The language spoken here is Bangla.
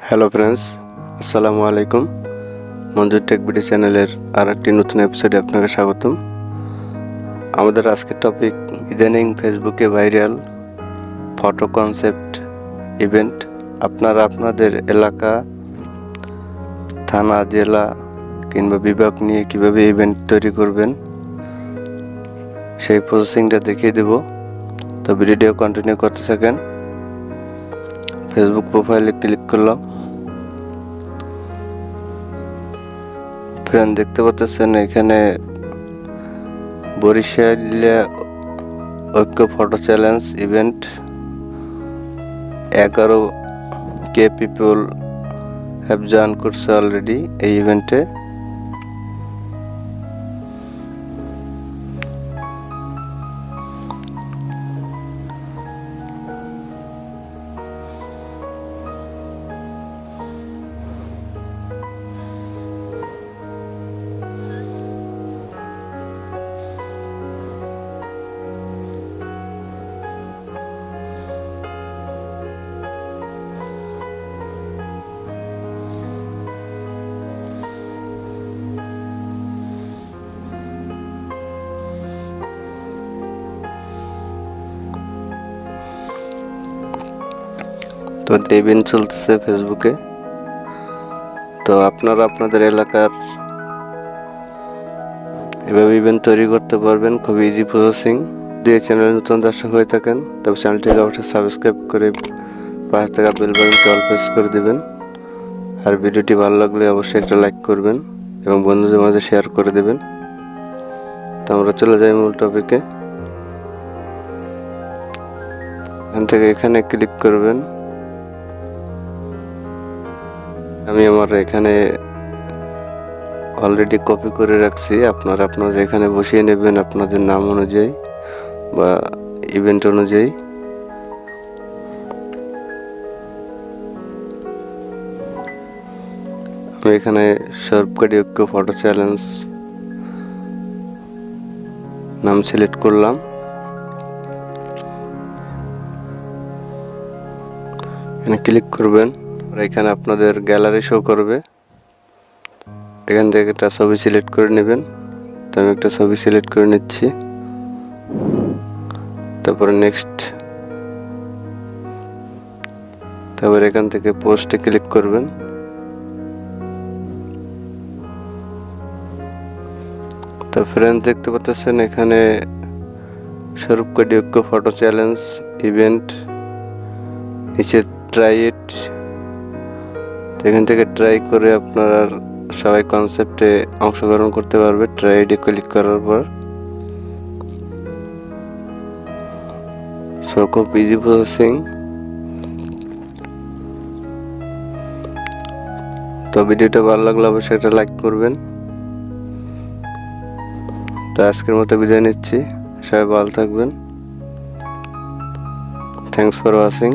হ্যালো ফ্রেন্ডস, আসসালামু আলাইকুম। মঞ্জুর টেক বিডি চ্যানেলের আর একটি নতুন এপিসোডে আপনাকে স্বাগতম। আমাদের আজকের টপিক ইদানিং ফেসবুকে ভাইরাল ফটো কনসেপ্ট ইভেন্ট। আপনারা আপনাদের এলাকা, থানা, জেলা কিংবা বিভাগ নিয়ে কিভাবে ইভেন্ট তৈরি করবেন সেই প্রসেসিংটা দেখিয়ে দেব। তো ভিডিও কন্টিনিউ করতে থাকেন। ফেসবুক প্রোফাইলে ক্লিক করলাম। ফ্রেন্ড, দেখতে পাচ্ছেন এখানে বরিশাল ঐক্য photo challenge event 11K people have join করছে অলরেডি এই ইভেন্টে। তো ইভেন্ট চলতেছে ফেসবুকে। তো আপনারা আপনাদের এলাকার এভাবে ইভেন্ট তৈরি করতে পারবেন, খুবই ইজি প্রসেসিং। যদি এই চ্যানেলে নতুন দর্শক হয়ে থাকেন তবে চ্যানেলটিকে অবশ্যই সাবস্ক্রাইব করে পাশে থাকা বেল বাটনটি অল প্রেস করে দেবেন। আর ভিডিওটি ভালো লাগলে অবশ্যই একটা লাইক করবেন এবং বন্ধুদের মাঝে শেয়ার করে দেবেন। তো আমরা চলে যাই মূল টপিকে। এখান থেকে এখানে ক্লিক করবেন। আমি আমার এখানে অলরেডি কপি করে রাখছি, আপনারা আপনাদের এখানে বসিয়ে নেবেন আপনাদের নাম অনুযায়ী বা ইভেন্ট অনুযায়ী। আমি এখানে সরকারি ঐক্য ফটো চ্যালেঞ্জ নাম সিলেক্ট করলাম। এখানে ক্লিক করবেন। এখানে আপনাদের গ্যালারি শো করবে। এখান থেকে একটা ছবি সিলেক্ট করে নেবেন। তো আমি একটা ছবি সিলেক্ট করে নিচ্ছি। তারপরে নেক্সট, তারপর এখান থেকে পোস্টে ক্লিক করবেন। তো ফ্রেন্ড, দেখতে পাচ্ছেন এখানে স্বরূপকারী ঐক্য ফটো চ্যালেঞ্জ ইভেন্ট, নিচে ট্রাই ইট। এখান থেকে ট্রাই করে আপনারা সবাই কনসেপ্টে অংশগ্রহণ করতে পারবে ট্রাই ইটে ক্লিক করার পর। সো খুব ইজি প্রসেসিং। তো ভিডিওটা ভালো লাগলে অবশ্যই একটা লাইক করবেন। তো আজকের মতো বিদায় নিচ্ছি, সবাই ভালো থাকবেন। Thanks for watching.